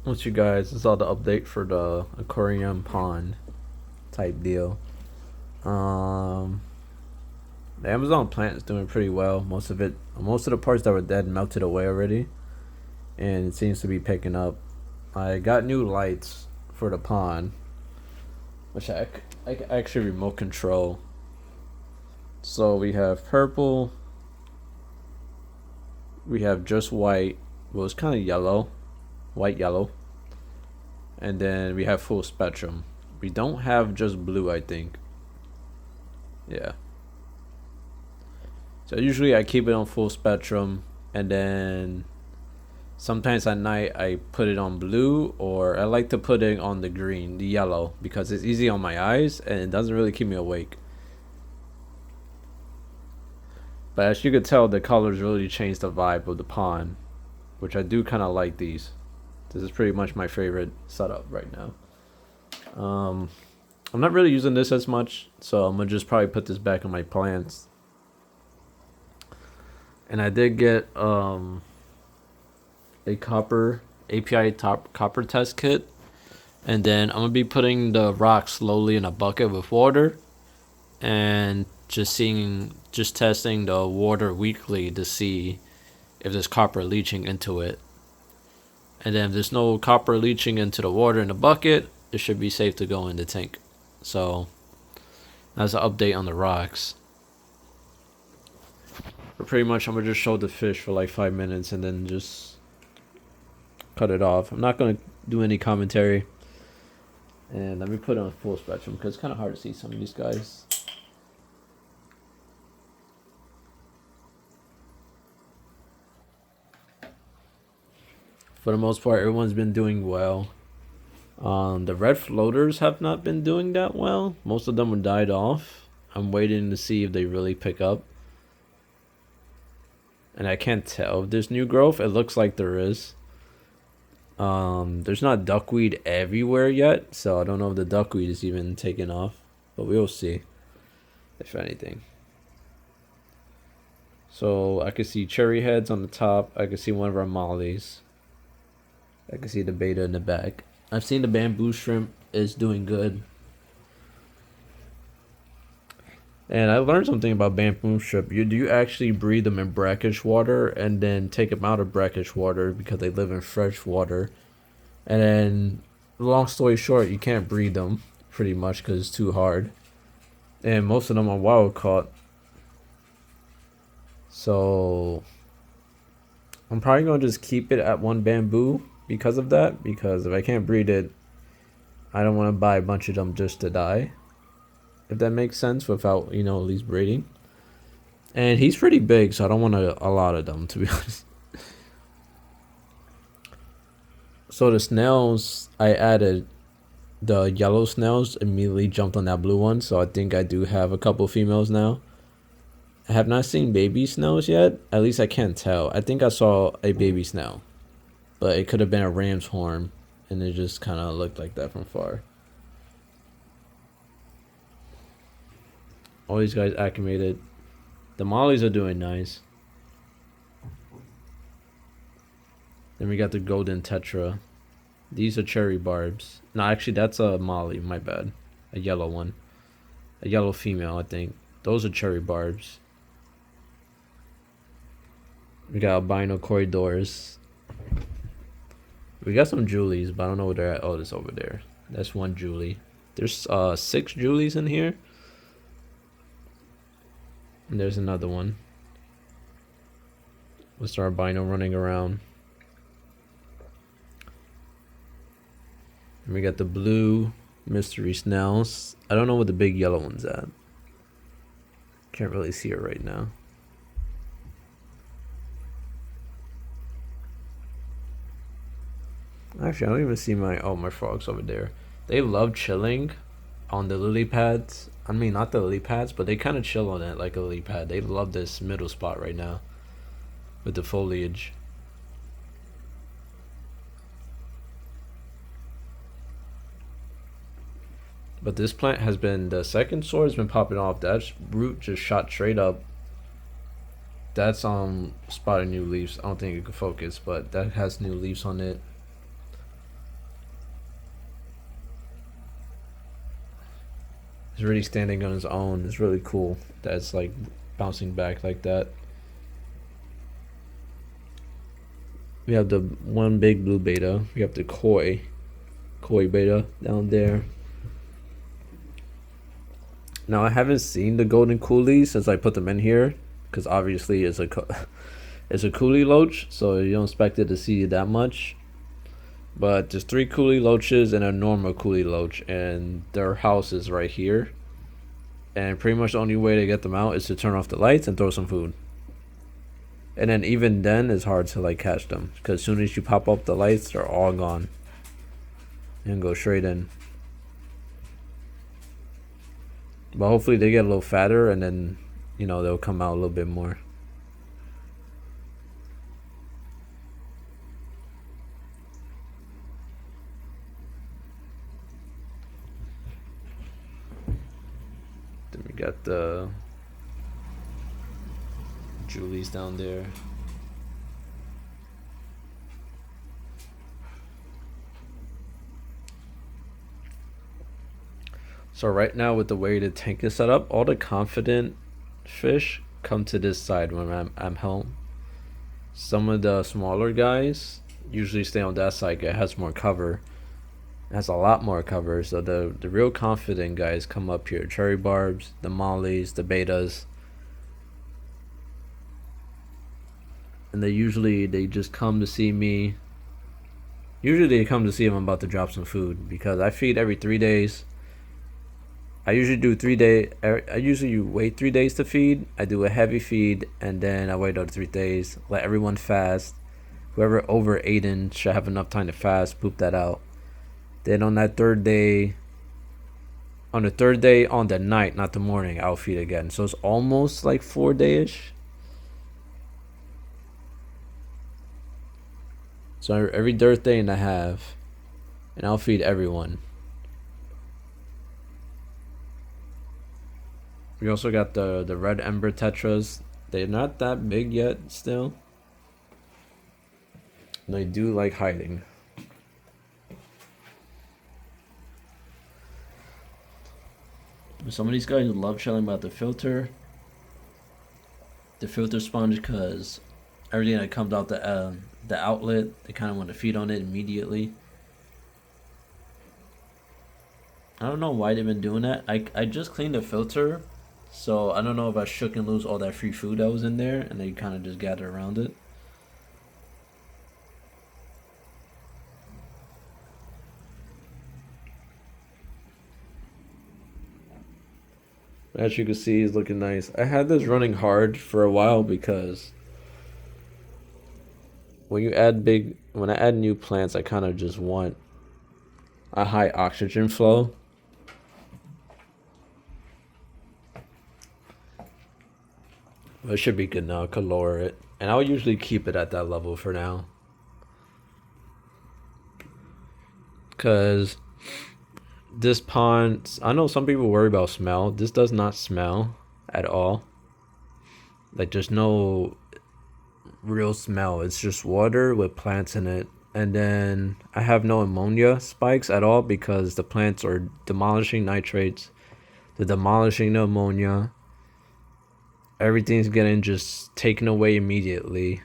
with you guys. This is all the update for the aquarium pond type deal. Um, the Amazon plant is doing pretty well. Most of the parts that were dead melted away already, and it seems to be picking up. I got new lights for the pond, which I actually remote control. So we have purple, we have just white. Well, it's kind of yellow, white yellow, and then we have full spectrum. We don't have just blue, I think. Yeah. So usually I keep it on full spectrum, and then sometimes at night I put it on blue, or I like to put it on the green, the yellow, because it's easy on my eyes and it doesn't really keep me awake. But as you could tell, the colors really changed the vibe of the pond, which I do kind of like these. This is pretty much my favorite setup right now. I'm not really using this as much, so I'm gonna just probably put this back on my plants. And I did get a copper API top copper test kit, and then I'm gonna be putting the rock slowly in a bucket with water, and just testing the water weekly to see if there's copper leaching into it. And then if there's no copper leaching into the water in the bucket, it should be safe to go in the tank. So that's an update on the rocks. But pretty much I'm gonna just show the fish for like 5 minutes and then just cut it off. I'm not gonna do any commentary. And let me put it on full spectrum because it's kind of hard to see some of these guys. For the most part, everyone's been doing well. The red floaters have not been doing that well. Most of them have died off. I'm waiting to see if they really pick up. And I can't tell if there's new growth. It looks like there is. There's not duckweed everywhere yet, so I don't know if the duckweed is even taken off. But we'll see, if anything. So I can see cherry heads on the top. I can see one of our mollies. I can see the beta in the back. I've seen the bamboo shrimp is doing good. And I learned something about bamboo shrimp. You actually breed them in brackish water and then take them out of brackish water because they live in fresh water. And then, long story short, you can't breed them pretty much because it's too hard. And most of them are wild caught. So I'm probably going to just keep it at one bamboo because of that. Because if I can't breed it, I don't want to buy a bunch of them just to die. If that makes sense, without, at least breeding. And he's pretty big, so I don't want a lot of them, to be honest. So the snails, I added the yellow snails, immediately jumped on that blue one, so I think I do have a couple females now. I have not seen baby snails yet. At least I can't tell. I think I saw a baby snail, but it could have been a ram's horn, and it just kind of looked like that from far. All these guys acclimated. The mollies are doing nice. Then we got the golden tetra. These are cherry barbs. No, actually that's a molly, my bad. A yellow one. A yellow female, I think. Those are cherry barbs. We got albino corridors. We got some Julies, but I don't know where they're at. Oh, it's over there. That's one Julie. There's 6 Julies in here. And there's another one. Mr. Albino running around. And we got the blue mystery snails. I don't know what the big yellow one's at. Can't really see it right now. Actually, I don't even see my frogs over there. They love chilling on the lily pads. I mean, not the lily pads, but they kind of chill on it like a lily pad. They love this middle spot right now with the foliage. But this plant has been, the second sword has been popping off. That root just shot straight up. That's spotted new leaves. I don't think it could focus, but that has new leaves on it. He's really standing on his own. It's really cool that it's like bouncing back like that. We have the one big blue beta. We have the koi beta down there. Now I haven't seen the golden coolies since I put them in here, because obviously it's a it's a coolie loach, so you don't expect it to see that much. But there's 3 coolie loaches and a normal coolie loach, and their house is right here. And pretty much the only way to get them out is to turn off the lights and throw some food. And then even then, it's hard to like catch them, because as soon as you pop up the lights, they're all gone and go straight in. But hopefully they get a little fatter, and then they'll come out a little bit more. Then we got the Julie's down there. So right now, with the way the tank is set up, all the confident fish come to this side when I'm home. Some of the smaller guys usually stay on that side. It has more cover. It has a lot more cover. So the real confident guys come up here. Cherry barbs, the mollies, the betas. And they just come to see me. Usually they come to see if I'm about to drop some food, because I feed every 3 days. I usually do 3 day. I usually wait 3 days to feed. I do a heavy feed, and then I wait another 3 days. Let everyone fast. Whoever over 8 in should have enough time to fast. Poop that out. Then on that 3rd day, on the night, not the morning, I'll feed again. So it's almost like 4 days. So every 3rd day and a half, and I'll feed everyone. We also got the red ember tetras. They're not that big yet still. They do like hiding. Some of these guys love chilling about the filter sponge, because everything that comes out the outlet, they kind of want to feed on it immediately. I don't know why they've been doing that. I just cleaned the filter, so I don't know if I shook and lose all that free food that was in there, and they kind of just gather around it. As you can see, it's looking nice. I had this running hard for a while, because when I add new plants, I kind of just want a high oxygen flow. But it should be good now. I could lower it, and I'll usually keep it at that level for now, because this pond, I know some people worry about smell. This does not smell at all. Like, there's no real smell. It's just water with plants in it. And then I have no ammonia spikes at all, because the plants are demolishing nitrates. They're demolishing the ammonia. Everything's getting just taken away immediately.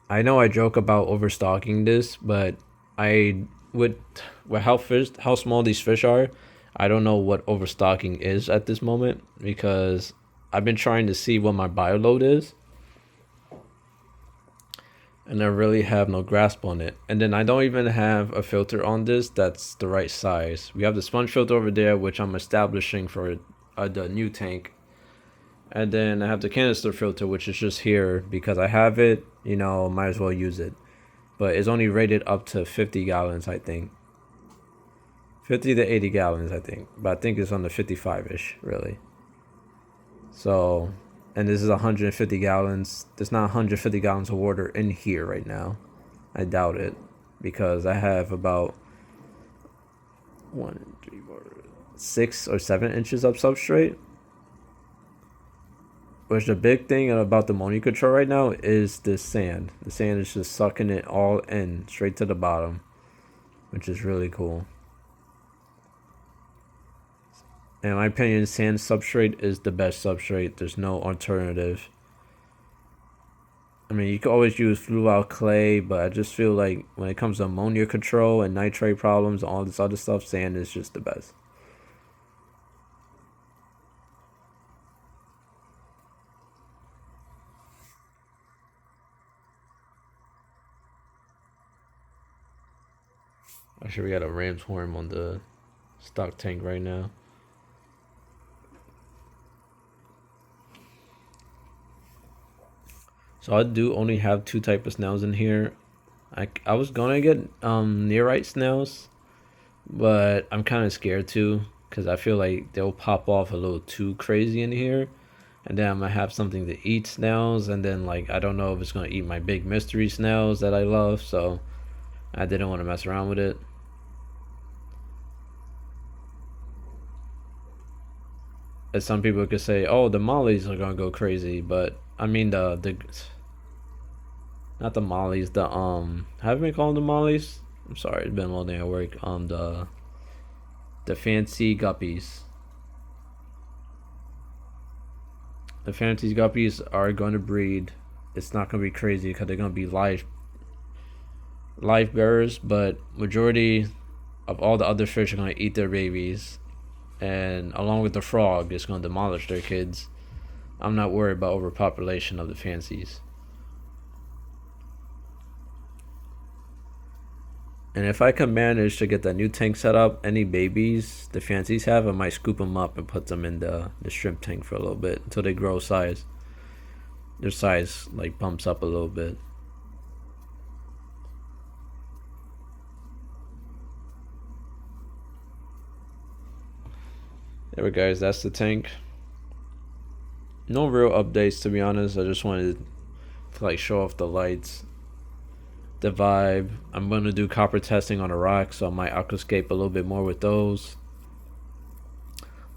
I know I joke about overstocking this, but with how small these fish are, I don't know what overstocking is at this moment, because I've been trying to see what my bioload is, and I really have no grasp on it. And then I don't even have a filter on this that's the right size. We have the sponge filter over there, which I'm establishing for the new tank. And then I have the canister filter, which is just here because I have it, might as well use it. But it's only rated up to 50 gallons, I think. 50 to 80 gallons, I think. But I think it's on the 55-ish, really. So, and this is 150 gallons. There's not 150 gallons of water in here right now. I doubt it, because I have about 6 or 7 inches of substrate. Which the big thing about the ammonia control right now is this sand. The sand is just sucking it all in, straight to the bottom, which is really cool. In my opinion, sand substrate is the best substrate. There's no alternative. I mean, you can always use fluid clay, but I just feel like when it comes to ammonia control and nitrate problems, all this other stuff, sand is just the best. Actually, we got a ram's horn on the stock tank right now. So I do only have two type of snails in here. I was gonna get nearite snails, but I'm kind of scared too because I feel like they'll pop off a little too crazy in here, and then I'm gonna have something to eat snails, and then like I don't know if it's gonna eat my big mystery snails that I love, so I didn't want to mess around with it. As some people could say, oh, the mollies are gonna go crazy, but I mean the not the mollies, the have we called them the mollies? I'm sorry, it's been a long day at work. The fancy guppies. The fancy guppies are going to breed. It's not going to be crazy because they're going to be life bearers, but majority of all the other fish are going to eat their babies, and along with the frog, it's going to demolish their kids. I'm not worried about overpopulation of the fancies. And if I can manage to get that new tank set up, any babies the fancies have, I might scoop them up and put them in the shrimp tank for a little bit until they grow size. Their size like bumps up a little bit. There we go, guys. That's the tank. No real updates, to be honest. I just wanted to like show off the lights, the vibe. I'm gonna do copper testing on the rocks, so I might aquascape a little bit more with those.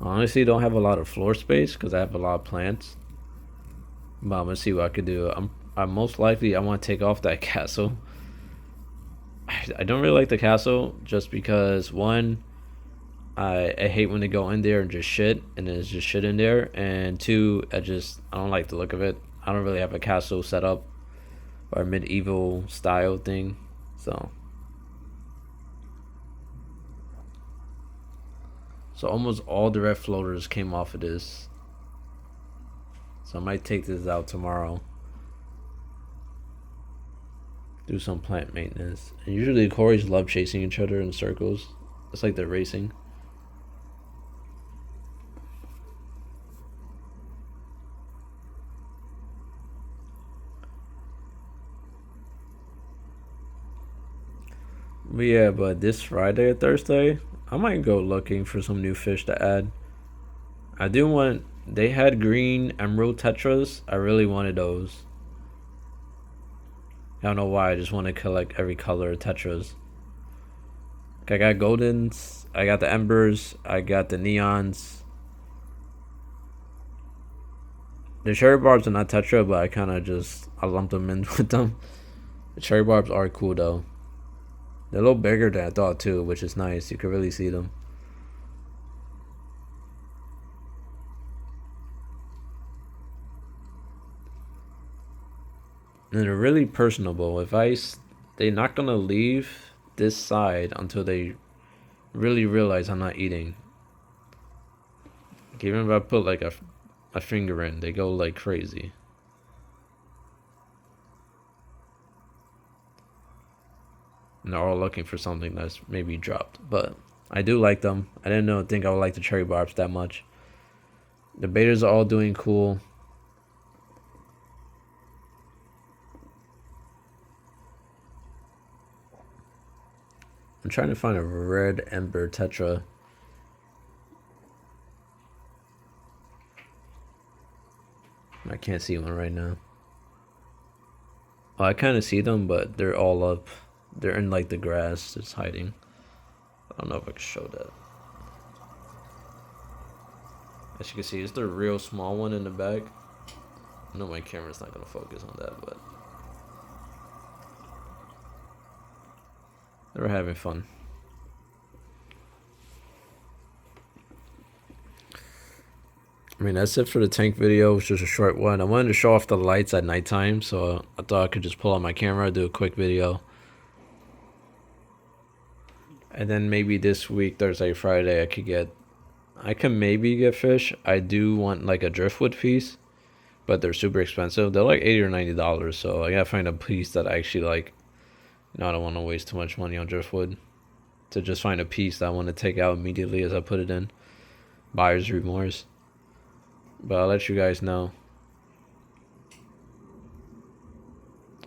I honestly don't have a lot of floor space because I have a lot of plants, but I'm gonna see what I could do. I'm most likely I want to take off that castle. I don't really like the castle just because one, I hate when they go in there and just shit, and there's just shit in there, and two, I don't like the look of it. I don't really have a castle set up or a medieval style thing, so almost all the red floaters came off of this, so I might take this out tomorrow, do some plant maintenance. And usually the Corys love chasing each other in circles. It's like they're racing. But yeah, but this Friday or Thursday, I might go looking for some new fish to add. I do want. They had green emerald tetras. I really wanted those. I don't know why. I just want to collect every color of tetras. I got goldens. I got the embers. I got the neons. The cherry barbs are not tetra, but I lumped them in with them. The cherry barbs are cool though. They're a little bigger than I thought too, which is nice. You can really see them. And they're really personable. They're not gonna leave this side until they really realize I'm not eating. Like, even if I put like a finger in, they go like crazy. And they're all looking for something that's maybe dropped. But I do like them. I didn't think I would like the cherry barbs that much. The betas are all doing cool. I'm trying to find a red ember tetra. I can't see one right now. Oh, I kind of see them, but they're all up. They're in like the grass, just hiding. I don't know if I can show that. As you can see, it's the real small one in the back. I know my camera's not gonna focus on that, but they were having fun. I mean, that's it for the tank video. It's just a short one. I wanted to show off the lights at nighttime, so I thought I could just pull out my camera, do a quick video. And then maybe this week, Thursday, Friday, I can maybe get fish. I do want like a driftwood piece, but they're super expensive. They're like $80 or $90, so I gotta find a piece that I actually like. I don't want to waste too much money on driftwood. To just find a piece that I want to take out immediately as I put it in. Buyer's remorse. But I'll let you guys know.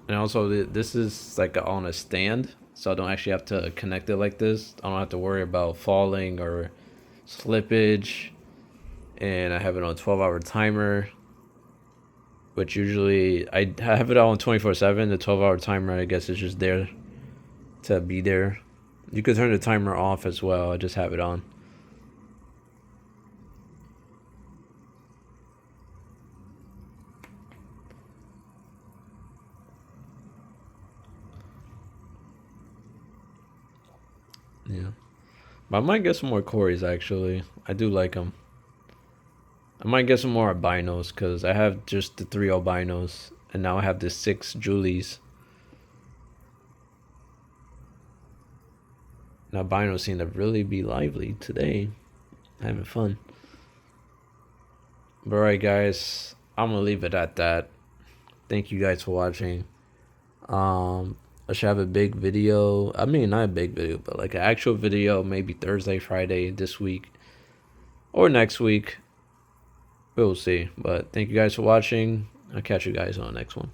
And also, this is like on a stand, so I don't actually have to connect it like this. I don't have to worry about falling or slippage. And I have it on a 12-hour timer, which usually I have it on 24/7. The 12-hour timer, I guess, is just there to be there. You could turn the timer off as well. I just have it on. Yeah. But I might get some more Corys, actually. I do like them. I might get some more albinos, because I have just the 3 albinos. And now I have the 6 Julies. And albinos seem to really be lively today. Having fun. But alright, guys. I'm going to leave it at that. Thank you guys for watching. I should have a big video. I mean, not a big video, but like an actual video, maybe Thursday, Friday this week, or next week. We'll see. But thank you guys for watching. I'll catch you guys on the next one.